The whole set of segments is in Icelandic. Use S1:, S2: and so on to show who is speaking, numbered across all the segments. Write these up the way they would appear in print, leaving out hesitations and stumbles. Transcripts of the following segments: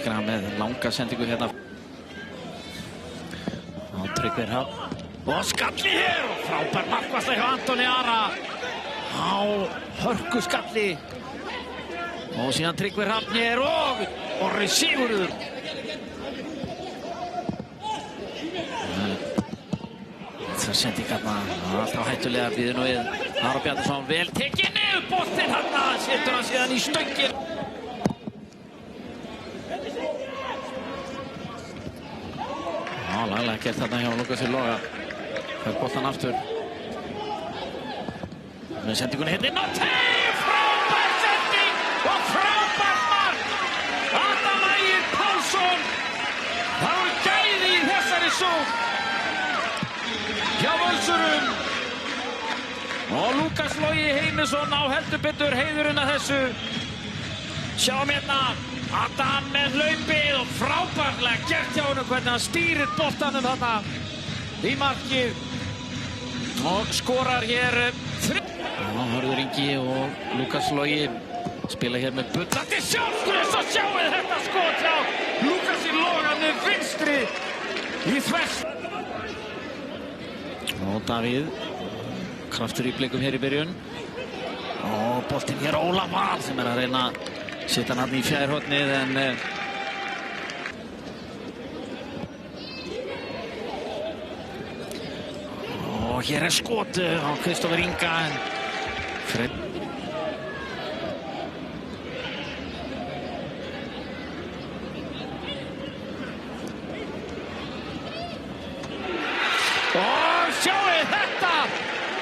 S1: Skram með langa sendingu hérna. Og Tryggvi Hrafn. Og skalli hér og frábær markvarsla hjá Antoni Ara. Á hörku skalli. Og síðan Tryggvi Hrafn hér og Orri Sigurður. Það sending hérna, alltaf hættulega býður nú við. Aron Bjarnason vel tekið niður boltinn hérna, setur hann síðan í stöngin. Já, laglega gert þarna hjá Lúkasi Loga. Fær boltan aftur. Með sendingunni hérna inn á teig, frábær sending og frábært mark. Adam Ægir Pálsson. Það var gæði í þessari sókn hjá Völsurum. Og Lúkas Logi Heimisson á heldur betur heiðurinn að þessu. Sjáum hérna Adam með hlaupið og frábærlega gert hjá honum hvernig hann stýrir boltanum þarna í markið. Og skorar hér Hörður Ingi og Lúkas Logi spila hér með bullandi sjálfstöðs og sjáum þetta skot hjá Lúkasi Loga með vinstri í þvers. Og Davíð kraftur í blikum hér í byrjun. Og boltinn hér Ólaf Val sem að reyna að setja hann í fjærhornið en og hér skot á Kristoffer Inga en Fred og sjáu þetta.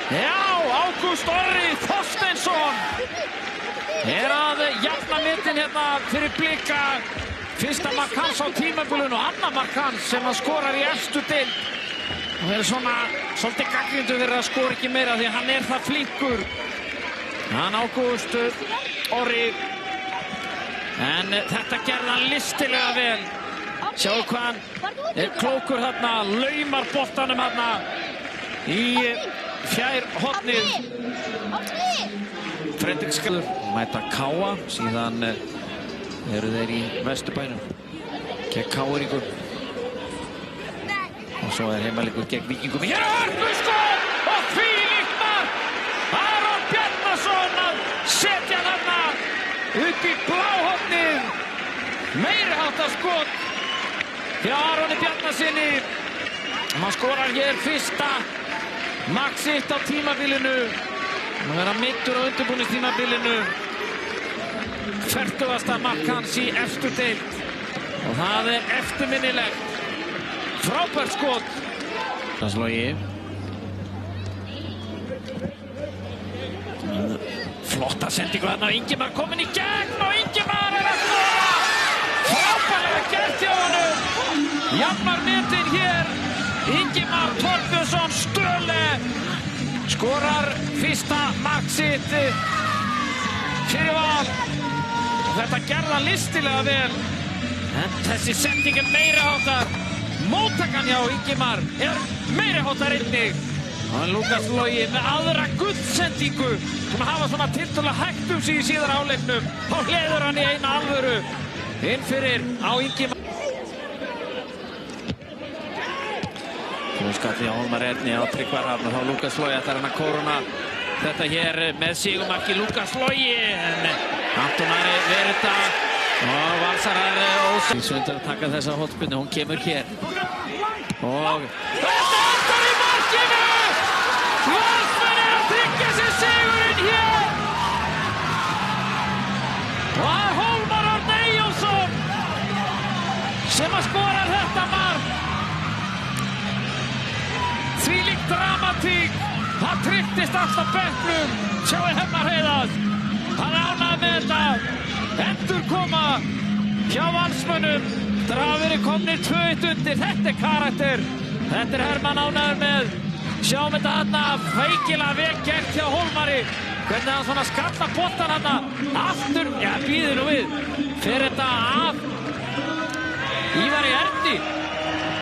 S1: Já, Ágúst Orri Þorsteinsson að jafna metin hérna fyrir Blika. Fyrsta mark hans á tímabilinu og annað mark hans sem að skorar í efstu deild. Það er svona svolítið gagnrýndur fyrir að skora ekki meira því að hann er það flinkur. Hann Ágúst Orri. En þetta gerði hann listilega vel. Sjáu hvað hann er klókur þarna, laumar boltanum þarna í fjærhornið. Fredrik Skalur mæta Káa, síðan eru þeir í Vesturbænum gegn Káuringum. Og svo er heimaleikur gegn Víkingum. Hér er hörkuskot og þvílíkt mark! Aron Bjarnason að setja þarna upp í bláhornið. Meiriháttar skot hjá Aroni Bjarnasyni. Hann skorar hér fyrsta mark sitt á tímabilinu. Hann verður meiddur á undirbúningstímabilinu. 40. mark hans í efstu deild. Og það er eftirminnilegt. Frábært skot. Lúkas Logi. Flotta sendingu þarna og Ingimar kominn í gegn og Ingimar að skora. Frábærlega gert hjá honum. Jafnar metin hér. Ingimar Torbjörnsson Stöle skorar fyrsta mark sitt fyrir Val. Og þetta gerði hann listilega vel. En þessi sending er meiriháttar. Móttakan hjá Ingimar er meiriháttar einnig. Og Lúkas Logi með aðra gullsendingu sem hafa svona tiltölulega hægt sig í síðara hálfleiknum. Þá hleður hann í eina alvöru inn fyrir á Ingimar. Skalli á Hólmar Erni á Tryggva Hrafn og þá Lúkas Logi ætlar hann að kóruna þetta hér með sigurmarki Lúkas Logi en Anton Ari Verita og Valsarar Svindar að taka þessa hotspinnu, hún kemur hér og þetta endar í markinu! Valsmenn að tryggja sér sigurinn hér og það er Hólmar Örn Eyjólfsson sem að skora þetta mark. Þvílík dramatík, það tryggtist allt á bekknum. Sjáu Hermann Heiðars, hann ánægði með þetta. Endurkoma hjá Valsmönnum. Það hafa verið komnir 2-1 undir, þetta er karakter. Þetta er Hermann ánægður með. Sjáum þetta þarna, feikilega vel gert hjá Hólmari. Hvernig hann svona skallar boltan þarna. Aftur, já býður nú við. Fer þetta af Ívari Erni.